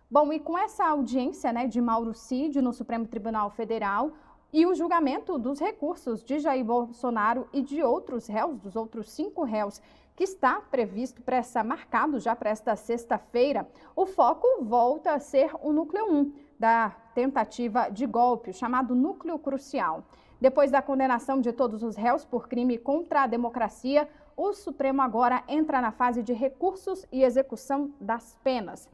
Bom, e com essa audiência, né, de Mauro Cid no Supremo Tribunal Federal e o julgamento dos recursos de Jair Bolsonaro e de outros réus, dos outros 5 réus, que está previsto marcado já para esta sexta-feira, o foco volta a ser o núcleo 1 da tentativa de golpe, o chamado núcleo crucial. Depois da condenação de todos os réus por crime contra a democracia, o Supremo agora entra na fase de recursos e execução das penas.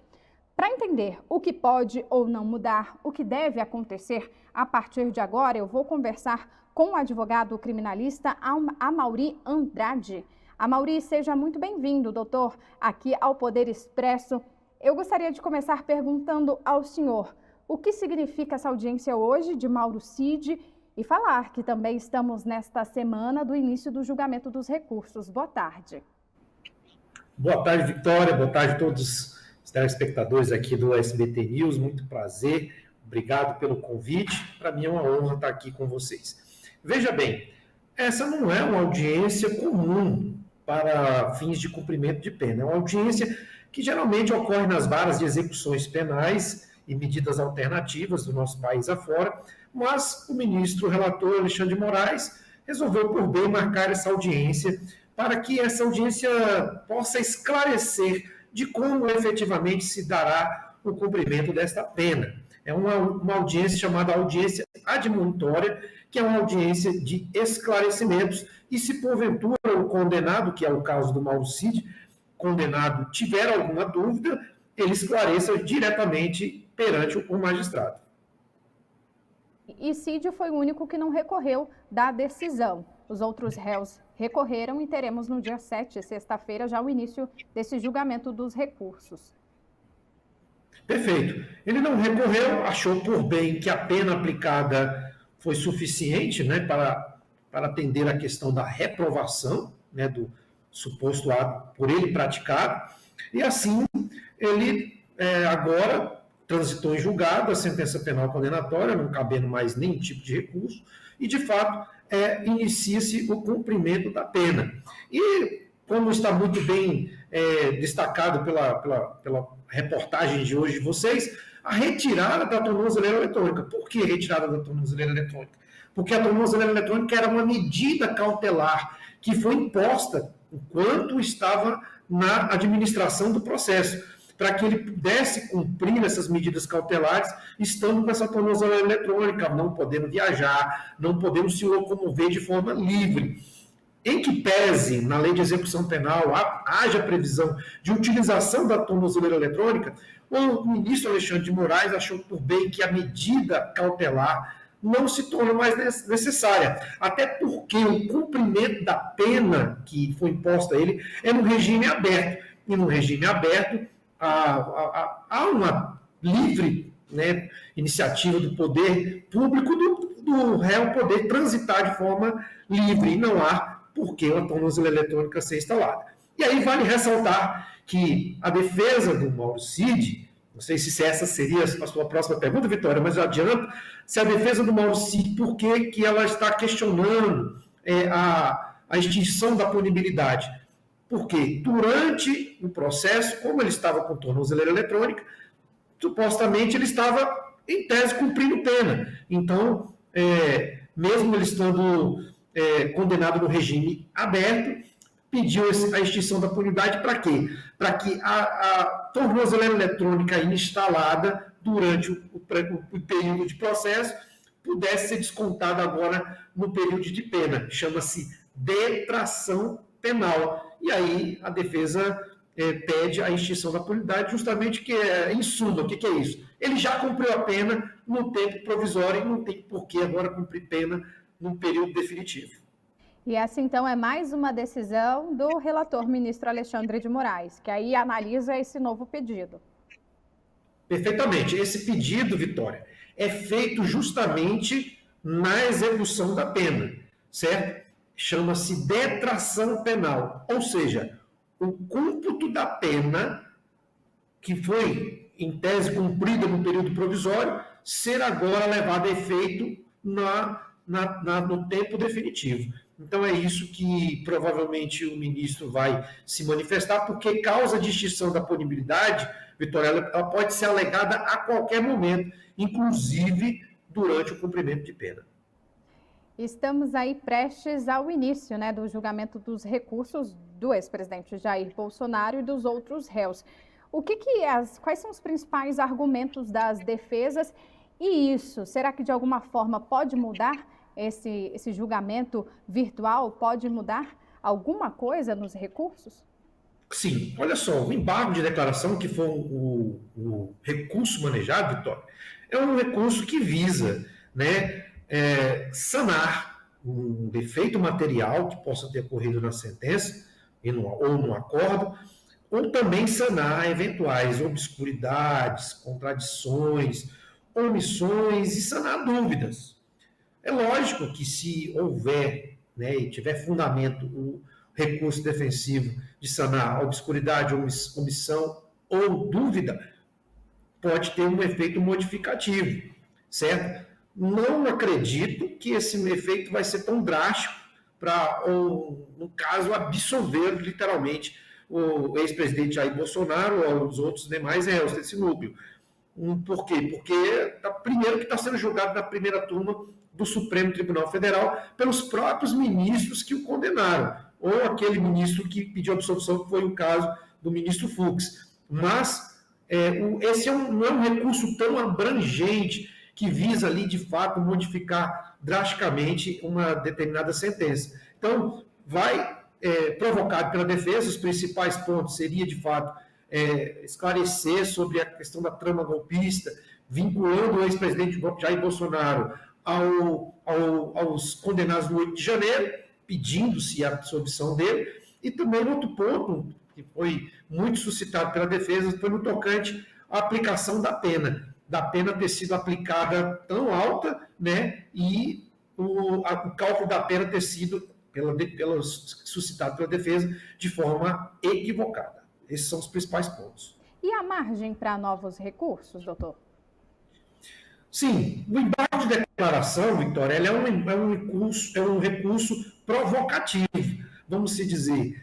Para entender o que pode ou não mudar, o que deve acontecer a partir de agora, eu vou conversar com o advogado criminalista Amaury Andrade. Amaury, seja muito bem-vindo, doutor, aqui ao Poder Expresso. Eu gostaria de começar perguntando ao senhor o que significa essa audiência hoje de Mauro Cid e falar que também estamos nesta semana do início do julgamento dos recursos. Boa tarde. Boa tarde, Vitória. Boa tarde a todos os telespectadores aqui do SBT News. Muito prazer. Obrigado pelo convite. Para mim é uma honra estar aqui com vocês. Veja bem, essa não é uma audiência comum para fins de cumprimento de pena. É uma audiência que geralmente ocorre nas varas de execuções penais e medidas alternativas do nosso país afora, mas o ministro relator Alexandre de Moraes resolveu por bem marcar essa audiência para que essa audiência possa esclarecer de como efetivamente se dará o cumprimento desta pena. É uma audiência chamada audiência admonitória, que é uma audiência de esclarecimentos, e se porventura o condenado, que é o caso do Mauro Cid, condenado tiver alguma dúvida, ele esclareça diretamente perante o magistrado. E Cid foi o único que não recorreu da decisão. Os outros réus recorreram e teremos no dia 7, sexta-feira, já o início desse julgamento dos recursos. Perfeito. Ele não recorreu, achou por bem que a pena aplicada foi suficiente, né, para atender a questão da reprovação, né, do suposto ato por ele praticado, e assim ele agora transitou em julgado a sentença penal condenatória, não cabendo mais nenhum tipo de recurso, e de fato inicia-se o cumprimento da pena. E como está muito bem destacado pela reportagem de hoje de vocês, a retirada da tornozeleira eletrônica. Por que retirada da tornozeleira eletrônica? Porque a tornozeleira eletrônica era uma medida cautelar que foi imposta enquanto estava na administração do processo, para que ele pudesse cumprir essas medidas cautelares, estando com essa tornozeleira eletrônica, não podendo viajar, não podendo se locomover de forma livre. Em que pese, na lei de execução penal, haja previsão de utilização da tornozeleira eletrônica, o ministro Alexandre de Moraes achou por bem que a medida cautelar não se torna mais necessária, até porque o cumprimento da pena que foi imposta a ele é no regime aberto, e no regime aberto há uma livre, né, iniciativa do poder público do réu poder transitar de forma livre, e não há por que uma tornozeleira eletrônica ser instalada. E aí vale ressaltar que a defesa do Mauro Cid, não sei se essa seria a sua próxima pergunta, Vitória, mas eu adianto, se a defesa do Mauro Cid, por que ela está questionando a extinção da punibilidade? Porque durante o processo, como ele estava com tornozeleira eletrônica, supostamente ele estava, em tese, cumprindo pena. Então, mesmo ele estando condenado no regime aberto, pediu a extinção da punidade para quê? Para que a tornozeleira eletrônica instalada durante o período de processo pudesse ser descontada agora no período de pena. Chama-se detração penal. E aí a defesa pede a extinção da punidade, justamente que em suma, o que é isso? Ele já cumpriu a pena no tempo provisório e não tem por que agora cumprir pena num período definitivo. E essa, então, é mais uma decisão do relator ministro Alexandre de Moraes, que aí analisa esse novo pedido. Perfeitamente. Esse pedido, Vitória, é feito justamente na execução da pena, certo? Chama-se detração penal, ou seja, o cômputo da pena que foi, em tese, cumprida no período provisório, ser agora levado a efeito no tempo definitivo. Então, é isso que provavelmente o ministro vai se manifestar, porque causa de extinção da punibilidade, Vitória, ela pode ser alegada a qualquer momento, inclusive durante o cumprimento de pena. Estamos aí prestes ao início, né, do julgamento dos recursos do ex-presidente Jair Bolsonaro e dos outros réus. Quais são os principais argumentos das defesas? E isso, será que de alguma forma pode mudar esse julgamento virtual? Pode mudar alguma coisa nos recursos? Sim, olha só, o embargo de declaração, que foi o recurso manejado, Vitória, é um recurso que visa, né, sanar um defeito material que possa ter ocorrido na sentença ou no acordo, ou também sanar eventuais obscuridades, contradições, omissões e sanar dúvidas. É lógico que se houver, né, e tiver fundamento o recurso defensivo de sanar a obscuridade, omissão ou dúvida, pode ter um efeito modificativo, certo? Não acredito que esse efeito vai ser tão drástico para, no caso, absolver literalmente o ex-presidente Jair Bolsonaro ou os outros demais réus desse núcleo. Por quê? Porque, primeiro, que está sendo julgado na primeira turma do Supremo Tribunal Federal pelos próprios ministros que o condenaram, ou aquele ministro que pediu absolução, que foi o caso do ministro Fux. Mas esse não é um recurso tão abrangente que visa ali, de fato, modificar drasticamente uma determinada sentença. Então, vai provocado pela defesa, os principais pontos seria, de fato, esclarecer sobre a questão da trama golpista, vinculando o ex-presidente Jair Bolsonaro aos condenados no 8 de janeiro, pedindo-se a absolvição dele, e também outro ponto, que foi muito suscitado pela defesa, foi no tocante à aplicação da pena ter sido aplicada tão alta, né, e o cálculo da pena ter sido suscitado pela defesa de forma equivocada. Esses são os principais pontos. E a margem para novos recursos, doutor? Sim, o embargo de declaração, Vitória, ele é um recurso provocativo, vamos se dizer.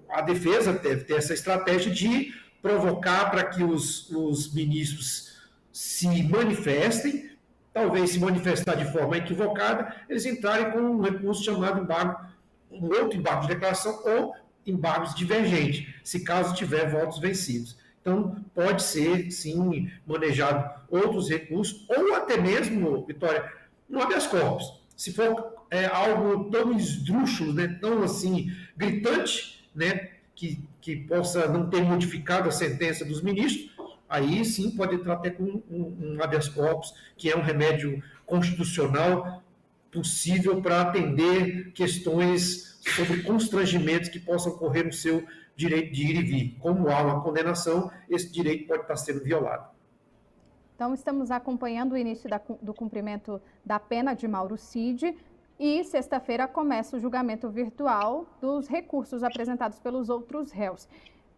A defesa deve ter essa estratégia de provocar para que os ministros se manifestem, talvez se manifestar de forma equivocada, eles entrarem com um recurso chamado um outro embargo de declaração ou embargos divergentes, se caso tiver votos vencidos. Então, pode ser, sim, manejado outros recursos, ou até mesmo, Vitória, no habeas corpus. Se for algo tão esdrúxulo, né, tão assim, gritante, né, que possa não ter modificado a sentença dos ministros, aí sim pode entrar até com um habeas corpus, que é um remédio constitucional possível para atender questões sobre constrangimentos que possam ocorrer no seu direito de ir e vir. Como há uma condenação, esse direito pode estar sendo violado. Então, estamos acompanhando o início do cumprimento da pena de Mauro Cid e sexta-feira começa o julgamento virtual dos recursos apresentados pelos outros réus.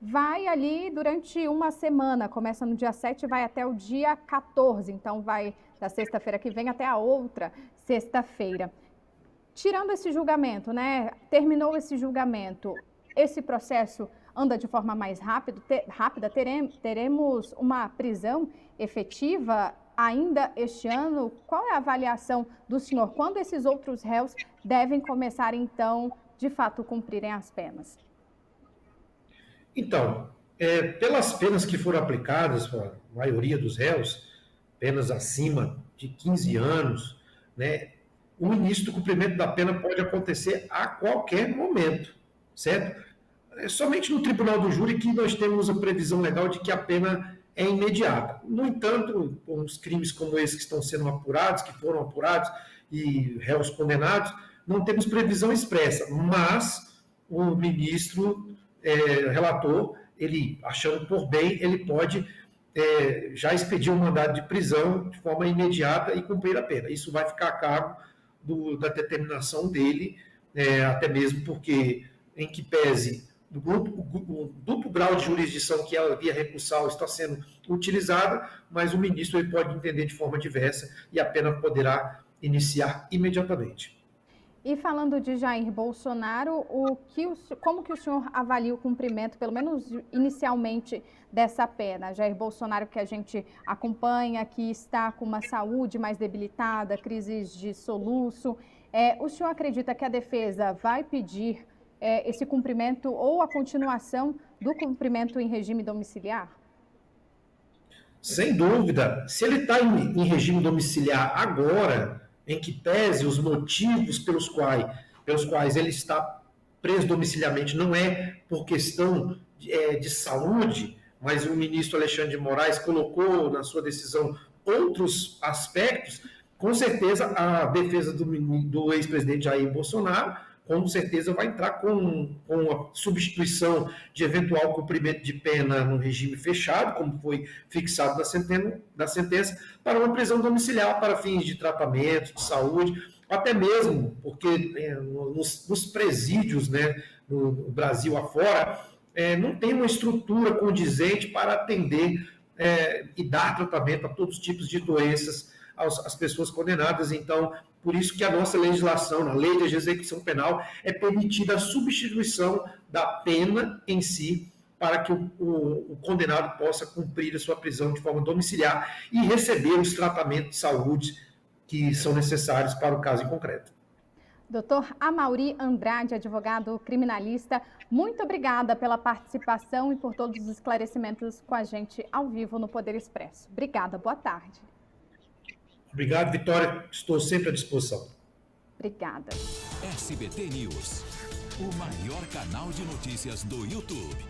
Vai ali durante uma semana, começa no dia 7 e vai até o dia 14, então vai da sexta-feira que vem até a outra sexta-feira. Tirando esse julgamento, né? Terminou esse julgamento, esse processo anda de forma mais rápida, teremos uma prisão efetiva ainda este ano? Qual é a avaliação do senhor? Quando esses outros réus devem começar, então, de fato, cumprirem as penas? Então, pelas penas que foram aplicadas para a maioria dos réus, penas acima de 15 anos, né, o início do cumprimento da pena pode acontecer a qualquer momento, certo? É somente no tribunal do júri que nós temos a previsão legal de que a pena é imediata. No entanto, com os crimes como esses que estão sendo apurados, que foram apurados e réus condenados, não temos previsão expressa, mas o ministro relator, ele, achando por bem, ele pode já expedir um mandado de prisão de forma imediata e cumprir a pena. Isso vai ficar a cargo da determinação dele, até mesmo porque, em que pese o duplo grau de jurisdição que a via recursal está sendo utilizada, mas o ministro ele pode entender de forma diversa e a pena poderá iniciar imediatamente. E falando de Jair Bolsonaro, como que o senhor avalia o cumprimento, pelo menos inicialmente, dessa pena? Jair Bolsonaro, que a gente acompanha, que está com uma saúde mais debilitada, crises de soluço. O senhor acredita que a defesa vai pedir esse cumprimento ou a continuação do cumprimento em regime domiciliar? Sem dúvida. Se ele está em regime domiciliar agora, em que pese os motivos pelos quais ele está preso domiciliarmente, não é por questão de saúde, mas o ministro Alexandre de Moraes colocou na sua decisão outros aspectos, com certeza a defesa do ex-presidente Jair Bolsonaro, com certeza vai entrar com a substituição de eventual cumprimento de pena no regime fechado, como foi fixado na sentença, para uma prisão domiciliar para fins de tratamento, de saúde, até mesmo porque nos presídios, né, no Brasil afora, não tem uma estrutura condizente para atender e dar tratamento a todos os tipos de doenças às pessoas condenadas. Então, por isso que a nossa legislação, na lei de execução penal, é permitida a substituição da pena em si, para que o condenado possa cumprir a sua prisão de forma domiciliar e receber os tratamentos de saúde que são necessários para o caso em concreto. Doutor Amaury Andrade, advogado criminalista, muito obrigada pela participação e por todos os esclarecimentos com a gente ao vivo no Poder Expresso. Obrigada, boa tarde. Obrigado, Vitória. Estou sempre à disposição. Obrigada. SBT News, o maior canal de notícias do YouTube.